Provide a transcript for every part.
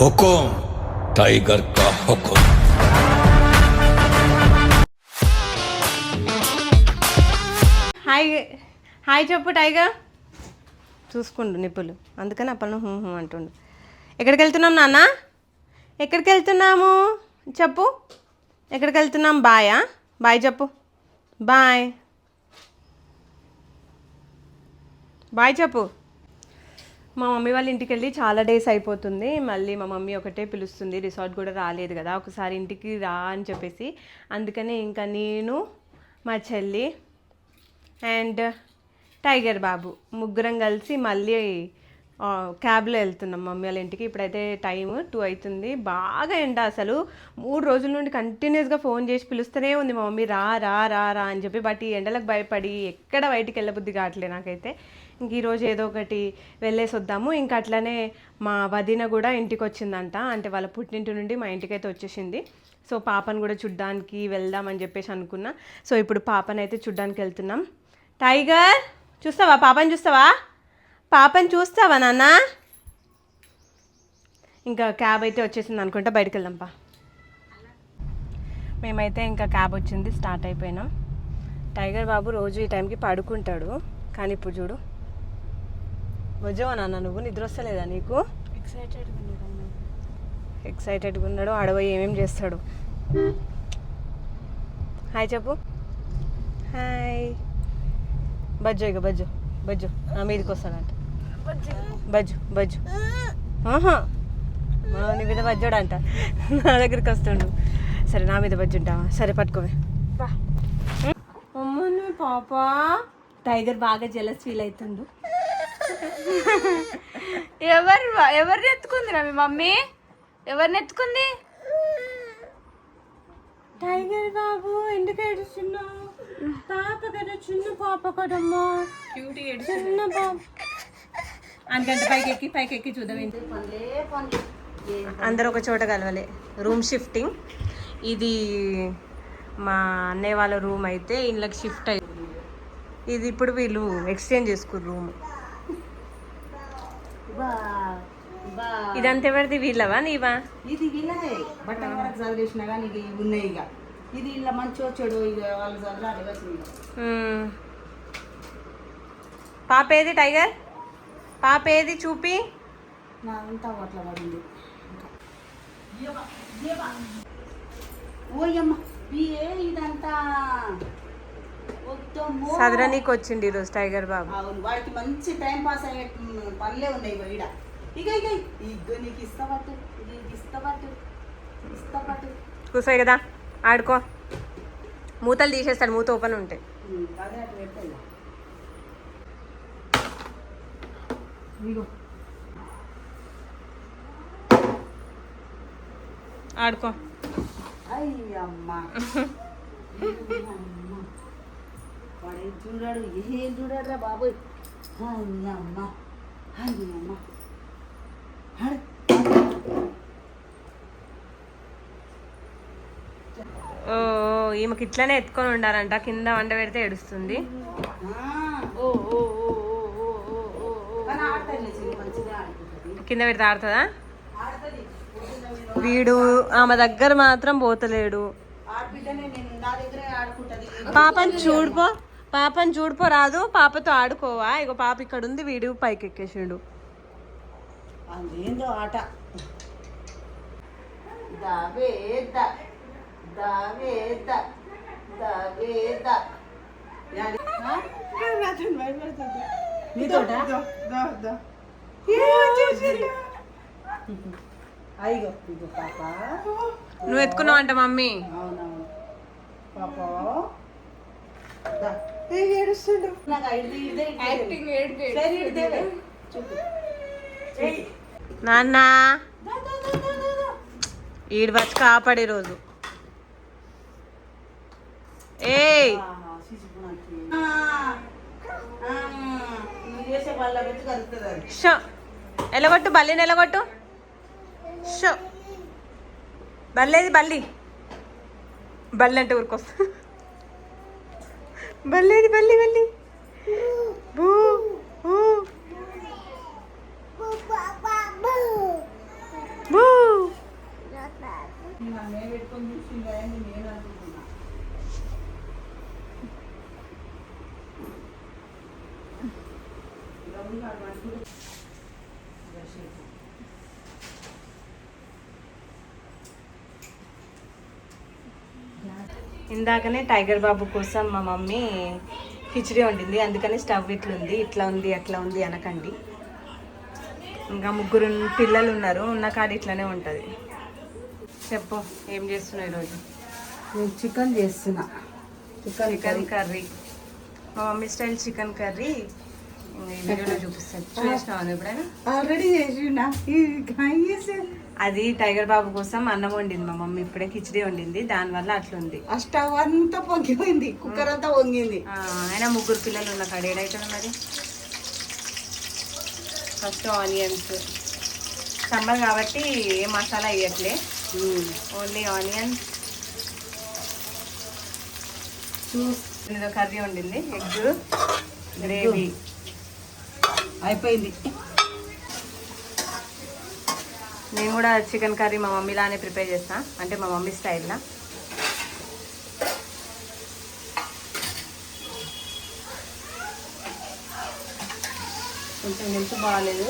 हुकुम tiger का हुकुम। Hi hi చెప్పు tiger. చూసుకుండు నిప్పులు, అందుకని అప్పలను హూ హూ అంటుండు. ఎక్కడికి వెళ్తున్నాం నాన్న? ఎక్కడికి వెళ్తున్నాము చెప్పు. ఎక్కడికి వెళ్తున్నాం? బాయా? బాయ్ చెప్పు. బాయ్ బాయ్ చెప్పు. మా మమ్మీ వాళ్ళ ఇంటికి వెళ్ళి చాలా డేస్ అయిపోతుంది. మళ్ళీ మా మమ్మీ ఒకటే పిలుస్తుంది, రిసార్ట్ కూడా రాలేదు కదా, ఒకసారి ఇంటికి రా అని చెప్పేసి. అందుకనే ఇంకా నేను, మా చెల్లి అండ్ టైగర్ బాబు ముగ్గురం కలిసి మళ్ళీ క్యాబ్లో వెళ్తున్నాం మమ్మీ వాళ్ళ ఇంటికి. ఇప్పుడైతే టైం 2 అవుతుంది. బాగా ఎండ అసలు. 3 రోజుల నుండి కంటిన్యూస్గా ఫోన్ చేసి పిలుస్తూనే ఉంది మా మమ్మీ, రా రా రా రా అని చెప్పి. బట్ ఈ ఎండలకు భయపడి ఎక్కడ బయటికి వెళ్ళబుద్ధి కావట్లేదు నాకైతే. ఇంక ఈరోజు ఏదో ఒకటి వెళ్ళేసి వద్దాము. ఇంకా అట్లనే మా వదిన కూడా ఇంటికి వచ్చిందంట, అంటే వాళ్ళ పుట్టింటి నుండి మా ఇంటికైతే వచ్చేసింది. సో పాపను కూడా చూడ్డానికి వెళ్దామని చెప్పేసి అనుకున్నా. సో ఇప్పుడు పాపనైతే చూడ్డానికి వెళ్తున్నాం. టైగర్ చూస్తావా? పాపని చూస్తావా? పాపని చూస్తావా నాన్న? ఇంకా క్యాబ్ అయితే వచ్చేసింది అనుకుంటా, బయటకు వెళ్దాంపా. మేమైతే ఇంకా క్యాబ్ వచ్చింది, స్టార్ట్ అయిపోయినాం. టైగర్ బాబు రోజు ఈ టైంకి పడుకుంటాడు, కానీ ఇప్పుడు చూడు వచ్చావా నాన్న? నువ్వు నిద్ర వస్తలేదా నీకు? ఎక్సైటెడ్గా ఉన్నాడు. ఆడపోయి ఏమేమి చేస్తాడు. హాయ్ చెప్పు. హాయ్ బజ్జో. ఇక బజ్జో బజ్జో నా మీదకి వస్తాడంట. బజ్జు బజ్జు. ఆహా నీ మీద బజ్జోడంట, నా దగ్గరికి వస్తాడు. సరే నా మీద బజ్జుంటావా? సరే పట్టుకోవే. అమ్మను పాప. టైగర్ బాగా జెలస్ ఫీల్ అవుతుండు. ఎవరిని ఎత్తుకుంది మీ మమ్మీ? ఎవరిని ఎత్తుకుంది? టైగర్ బాబు ఎందుకు ఏడుస్తున్నావు? పాప కదా, చిన్న పాప కదమ్మా, చిన్న పాప. అందుకంటే పైకి ఎక్కి చూద్దాం. అందరూ ఒక చోట కలవలే. Room shifting. ఇది మా అన్నయ్య వాళ్ళ రూమ్ అయితే ఇళ్ళకి షిఫ్ట్ అయ్యింది. ఇది ఇప్పుడు వీళ్ళు ఎక్స్చేంజ్ చేసుకురు రూమ్. ఇదంతా ఎవరిది? వీళ్ళవా నీవా? ఇది వీళ్ళదే. బట్టలు వరకు చదివేసినా కానీ ఇక ఇవి ఉన్నాయి. ఇక ఇది ఇలా మంచి వచ్చాడు, ఇక వాళ్ళు చదవాలి. పాప ఏది టైగర్? పాప ఏది చూపి. నా అంతా అట్లా పడింది. ఓయమ్మ ఇదంతా సదరా నీకు వచ్చింది ఈరోజు టైగర్ బాబు. అవును, వాడికి మంచి టైం పాస్ అయ్యే పనులే ఉన్నాయి ఈడ. ఇక ఇక ఇగో నీకు ఇస్తాపట్టు, నీకు ఇస్తాపట్టు. కూర్చోయి కదా, ఆడుకో. మూతలు తీసేస్తాడు, మూత ఓపెన్ ఉంటాయి. అదే అటు పెట్టాయి. ఇగో ఆడుకో. అయ్యమ్మా వాడే చూడాడు, ఏం చూడాడురా బాబోయ్. అయ్యమ్మ అయ్యమ్మ. ఓ ఈమెకి ఇట్లానే ఎత్తుకొని ఉండాలంట, కింద వండ పెడితే ఏడుస్తుంది. కింద పెడితే ఆడుతుందా? వీడు ఆమె దగ్గర మాత్రం పోతలేడు. పాపని చూడిపో రాదు, పాపతో ఆడుకోవా? ఇగో పాప ఇక్కడ ఉంది, వీడు పైకి ఎక్కేసిండు. అదేందో ఆట. అయ్యో ఇగో పాప, నువ్వు ఎత్తుకున్నావు అంట మమ్మీ. అవునవును పాప ఏడుస్తుండు. నాన్న ఈడు వచ్చి కాపాడే రోజు. ఏయ్ షో ఎలగొట్టు, బల్లిని ఎలగొట్టు. షో బల్లేది బల్లి. బల్లి అంటే ఊరికొస్తా. బల్లేది బల్లి బల్లి. బూ బూ బూ నన్నే పెట్టుకొని చూసిందా అని నేను అనుకుంటున్నా. ఇందాకనే టైగర్ బాబు కోసం మా మమ్మీ కిచిడి వండింది, అందుకని స్టవ్ ఇట్లుంది, ఇట్లా ఉంది అట్లా ఉంది అనకండి. ఇంకా 3 పిల్లలు ఉన్నారు, ఉన్న కాడ ఇట్లానే ఉంటుంది. చెప్పు, ఏం చేస్తున్నావు ఈరోజు? నేను చికెన్ చేస్తున్నా. చికెన్ కర్రీ, మా మమ్మీ స్టైల్ చికెన్ కర్రీ ఈ వీడియోలో చూపిస్తాను. చూసినావు ఎప్పుడైనా? ఆల్రెడీ చేసిండా? అది టైగర్ బాబు కోసం అన్నం వండింది మా మమ్మీ, ఇప్పుడే కిచిడి వండింది, దానివల్ల అట్లుంది. ఆ స్టవ్ అంతా పొంగిపోయింది, కుక్కర్ అంతా వంగింది. అయినా 3 పిల్లలు ఉన్న కాడ ఏడైతుంది మరి. ఫస్ట్ ఆనియన్స్, సమ్మర్ కాబట్టి ఏ మసాలా వేయట్లే, ఓన్లీ ఆనియన్స్. ఏదో కర్రీ వండింది, ఎగ్ గ్రేవీ అయిపోయింది. నేను కూడా చికెన్ కర్రీ మా మమ్మీలానే ప్రిపేర్ చేస్తా, అంటే మా మమ్మీ స్టైల్లా. కొంచెం హెల్త్ బాగాలేదు.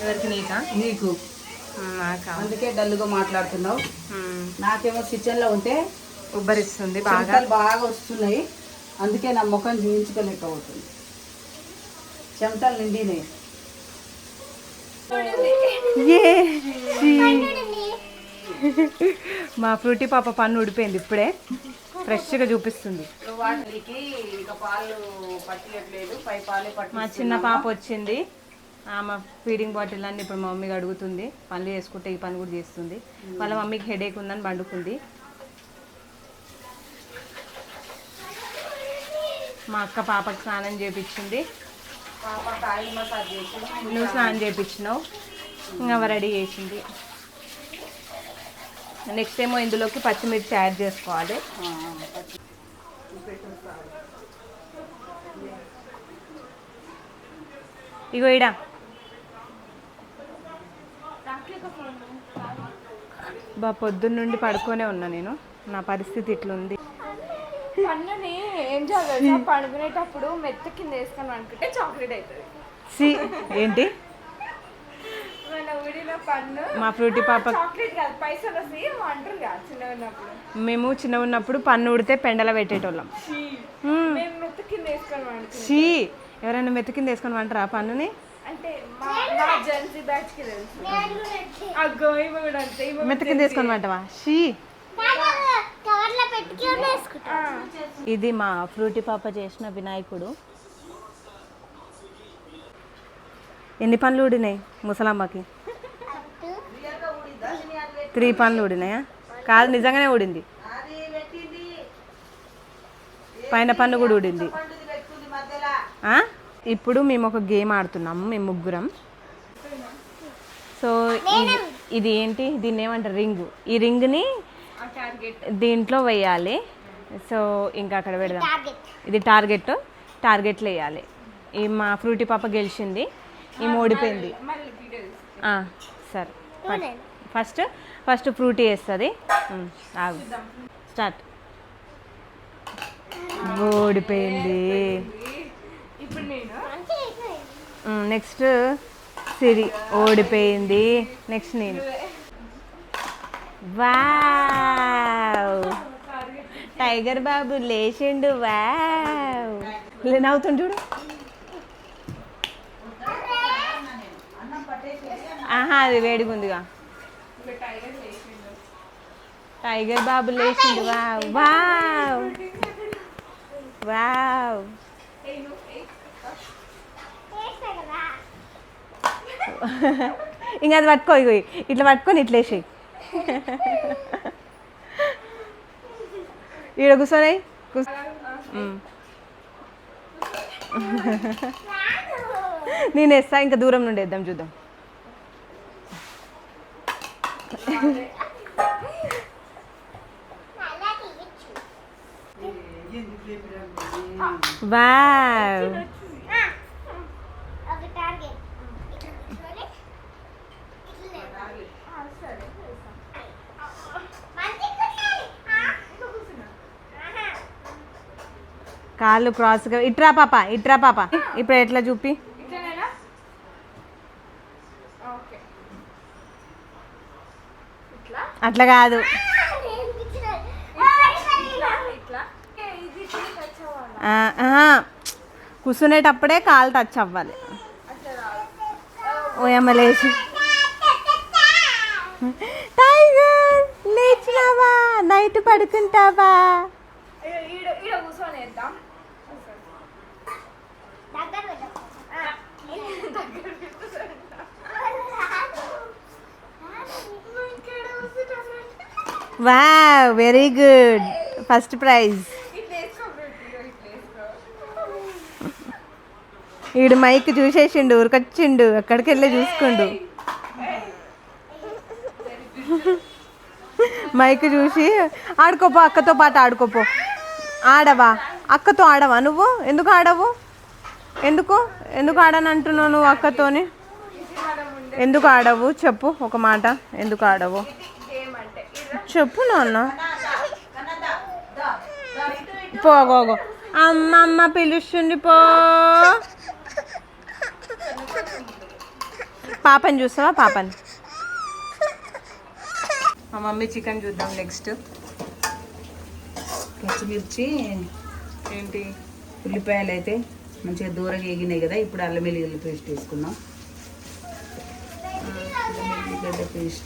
ఎవరికి? నీకా? నీకు. నాకా? అందుకే డల్గా మాట్లాడుతున్నావు. నాకేమో కిచెన్లో ఉంటే ఉబ్బరిస్తుంది బాగా, చెమటలు బాగా వస్తున్నాయి, అందుకే నా ముఖం చూపించుకోలేకపోతుంది. చెమటలు నిండినాయి. మా ఫ్రూటీ పాప పన్ను ఉడిపోయింది, ఇప్పుడే ఫ్రెష్గా చూపిస్తుంది. వాటికి ఇక పాలు పట్టలేదు, పై పాలే పట్టి. మా చిన్న పాప వచ్చింది, ఆమె ఫీడింగ్ బాటిల్ అన్ని ఇప్పుడు మా మమ్మీకి అడుగుతుంది, పనులు చేసుకుంటే ఈ పని కూడా చేస్తుంది. వాళ్ళ మమ్మీకి హెడేక్ ఉందని పండుకుంది. మా అక్క పాపకి స్నానం చేయించింది, పాప ఆయిల్ మసాజ్ చేసి నువ్వు స్నానం చేయించినావు, ఇంకా రెడీ చేసింది. నెక్స్ట్ ఏమో ఇందులోకి పచ్చిమిర్చి యాడ్ చేసుకోవాలి. ఇగో ఇడ బా పొద్దున్న నుండి పడుకొనే ఉన్నా నేను, నా పరిస్థితి ఇట్లుంది. పన్నుని ఏం చేయాలి, పడుకునేటప్పుడు మెత్త కింద వేసుకొని అనుకుంటే చాక్లెట్ అవుతుంది. ఏంటి? మన ఊడిన పన్ను మా ఫ్రూటీ పాప చాక్లెట్ కాదు, పైసలు వస్తాయి అంటారు కాదు. చిన్న ఉన్నప్పుడు మేము చిన్న ఉన్నప్పుడు పన్ను ఉడితే పెండల పెట్టేటోళ్ళం. మేము మెత్త కింద వేసుకొని అనుకుంటాం. షీ, ఎవరైనా మెత్త కింద వేసుకొని వంటరా పన్నుని? అంటే మా జెన్సీ బ్యాచ్ కి తెలుసు. అగ్గో ఇవి కూడా అంతే, మెత్త కింద వేసుకొని వంటవా? షీ. ఇది మా ఫ్రూటీ పాప చేసిన వినాయకుడు. ఎన్ని పనులు ఊడినాయి ముసలమ్మకి? 3 పనులు ఊడినాయా? కాదు, నిజంగానే ఊడింది. పైన పన్ను కూడా ఊడింది. ఇప్పుడు మేము ఒక గేమ్ ఆడుతున్నాము, మేము 3. సో ఇది ఏంటి, దీన్ని ఏమంటారు? రింగు. ఈ రింగ్ని దీంట్లో వేయాలి. సో ఇంకా అక్కడ పెడదాం. ఇది టార్గెట్లో వేయాలి. ఈ మా ఫ్రూటీ పాప గెలిచింది, ఈ ఓడిపోయింది. సరే, ఫస్ట్ ఫ్రూటీ వేస్తుంది. ఆగు, స్టార్ట్. ఓడిపోయింది. నెక్స్ట్ సిరి ఓడిపోయింది. నెక్స్ట్ నేను. వావ్, టైగర్ బాబు లేచిండు. వావ్, నవ్వుతుండు చూడు. అది వేడిగా ఉందిగా. టైగర్ బాబు లేచిండు. Wow wow wow. ఇంకా అది పట్టుకో, ఇగో ఇట్లా పట్టుకొని ఇట్లా వేసేయి. ఈడ కూర్చోనే. నేను వేస్తా, ఇంకా దూరం నుండి వేద్దాం, చూద్దాం. వావ్, కాళ్ళు క్రాస్గా ఇట్రా పాప ఇప్పుడు ఎట్లా చూపి. ఇట్లనేనా? ఓకే. ఇట్లా అట్లా కాదు, ఇట్లా ఇది టచ్ అవ్వాలా? కూర్చునేటప్పుడే కాలు టచ్ అవ్వాలి. అట్లా రాదు. ఓయమ్మలేసి టైగర్ లేచినావా, నైట్ పడుకుంటావా? ఈడ ఈడ కూర్చొని వేద్దాం. Wow, very good, first prize. ఈడు మైక్ చూసేసిండు, ఊరికొచ్చిండు, అక్కడికి వెళ్ళి చూసుకుండు. మైక్ చూసి ఆడుకోపో, అక్కతో పాటు ఆడుకోపో. ఆడవా? అక్కతో ఆడవా నువ్వు? ఎందుకు ఆడవు? ఎందుకు ఆడని అంటున్నావు నువ్వు అక్కతోని? ఎందుకు ఆడవు చెప్పు, ఒక మాట. ఎందుకు ఆడవు చెప్పు నాన్న. పోగోగో, అమ్మ పిలుస్తుంది, పో. పాపని చూస్తావా? పాపని. మా మమ్మీ చికెన్ చూద్దాం నెక్స్ట్. పచ్చిమిర్చి ఏంటి? ఉల్లిపాయలు అయితే మంచిగా దూరంగా వేగినాయి కదా. ఇప్పుడు అల్లం వెల్లుల్లి పేస్ట్ వేసుకున్నాం. అల్లం వెల్లుల్లిగడ్డ పేస్ట్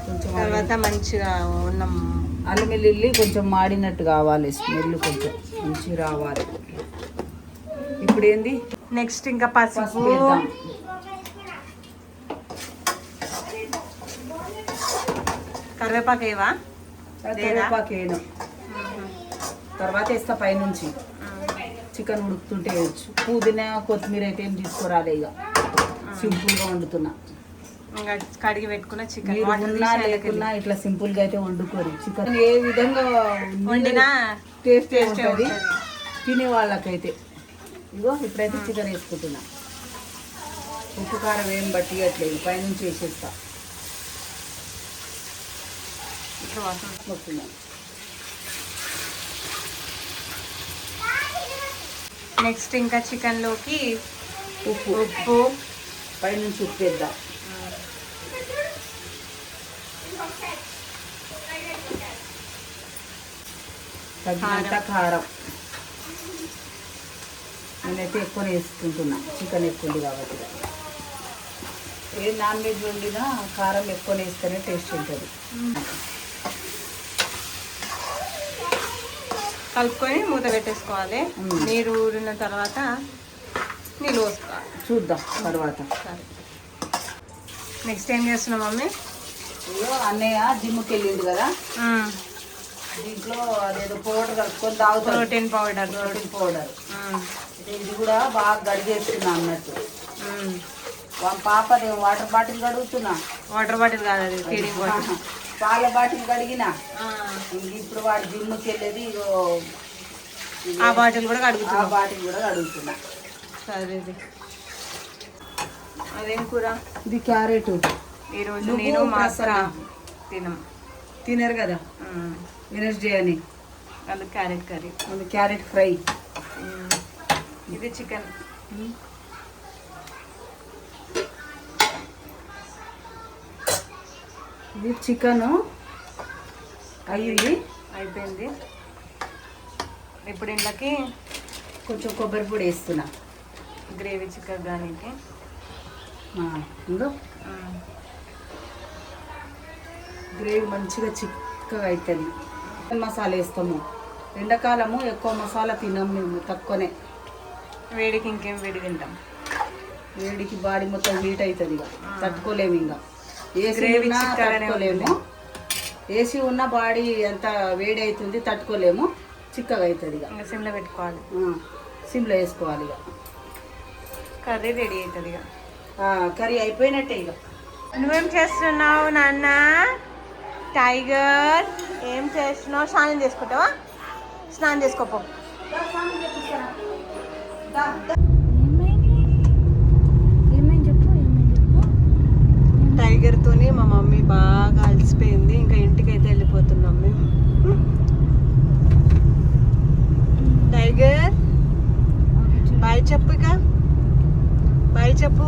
కొంచెం తర్వాత మంచిగా ఉన్నాం. అల్లం వెల్లుల్లి కొంచెం మాడినట్టు కావాలి, స్మెల్ కొంచెం మంచిగా రావాలి. ఇప్పుడు ఏంది నెక్స్ట్ ఇంకా పసుపు వేద్దాం. కరివేపాకు ఏవా? కరివేపాకు వేయను, తర్వాత వేస్తా పైనుంచి. చికెన్ ఉడుకుతుంటే వేయచ్చు. పుదీనా కొత్తిమీర అయితే ఏం తీసుకురాలే, ఇక సింపుల్గా వండుతున్నా. ఇంకా కడిగి పెట్టుకున్న చికెన్ మీరు ఉన్నా లేకున్నా ఇట్లా సింపుల్గా అయితే వండుకోరు. చికెన్ ఏ విధంగా వండినా టేస్ట్ ఉంటుంది తినే వాళ్ళకైతే. ఇగో ఇప్పుడైతే చికెన్ వేసుకుంటున్నా. ఉప్పు కారం ఏం బట్టి అట్లేదు, పైనుంచి వేసేస్తా. వస్తున్నాను. నెక్స్ట్ ఇంకా చికెన్లోకి ఉప్పు పైనుంచి ఉప్పు వేద్దాం. తగినంత కారం. నేనైతే ఎక్కువ వేసుకుంటున్నా, చికెన్ ఎక్కువ ఉంది కాబట్టి. ఏ నాన్ వెజ్ వండినా కారం ఎక్కువ వేస్తేనే టేస్ట్ ఉంటుంది. కలుపుకొని మూత పెట్టేసుకోవాలి. నీరు ఊరిన తర్వాత నీళ్ళు పోసుకోవాలి. చూద్దాం తర్వాత. నెక్స్ట్ ఏం చేస్తున్నాం మమ్మీ? ఇగో అన్నయ్య జిమ్కి వెళ్ళిండు కదా, దీంట్లో అదేదో పౌడర్ కలుపుకొని తాగుతాడు. Protein powder. పౌడర్ ఇది కూడా బాగా గడిగేస్తున్నా అన్నట్టు. పాపది వాటర్ బాటిల్ కడుగుతున్నా. వాటర్ బాటిల్ కాదు, అది ఫీడింగ్ బాటిల్. పాల బాటిల్ కడిగిన. ఇప్పుడు వాడు జిమ్కి వెళ్ళేది ఇగో ఆ బాటిల్ కూడా కడుగుతున్నా. ఆ బాటిల్ కూడా కడుగుతున్నా. సరే, అదేం కూర? ఇది క్యారెట్. ఈరోజు నేను మా అక్క తినరు కదా వెనస్డే అని, అది క్యారెట్ కర్రీ, అది క్యారెట్ ఫ్రై. ఇది చికెన్. ఇది చికెన్ అయిపోయింది. ఇప్పుడు ఇంట్లోకి కొంచెం కొబ్బరి పొడి వేస్తున్నా, గ్రేవీ చికెన్ దానికి. ఇంకో గ్రేవీ మంచిగా చిక్కగా అవుతుంది. మసాలా వేస్తాము. ఎండాకాలము ఎక్కువ మసాలా తినము మేము, తక్కువనే. వేడికి ఇంకేం వేడి తింటాం. వేడికి బాడీ మొత్తం హీట్ అవుతుంది, ఇక తట్టుకోలేము. ఇంకా గ్రేవీ తట్టుకోలేము. ఏసీ ఉన్న బాడీ ఎంత వేడి అవుతుంది, తట్టుకోలేము, చిక్కగా అవుతుంది. ఇక సిమ్లో పెట్టుకోవాలి, సిమ్లో వేసుకోవాలి. ఇక కర్రీ రెడీ అవుతుంది. ఇక కర్రీ అయిపోయినట్టే. ఇక నువ్వేం చేస్తున్నావు నాన్న? టైగర్ ఏం చేస్తున్నావు? స్నానం చేసుకుంటావా? స్నానం చేసుకోపో. టైగర్తోని మా మమ్మీ బాగా అలసిపోయింది. ఇంకా ఇంటికి అయితే వెళ్ళిపోతున్నాం మేము. టైగర్ బాయ్ చెప్పు, ఇక బాయ్ చెప్పు.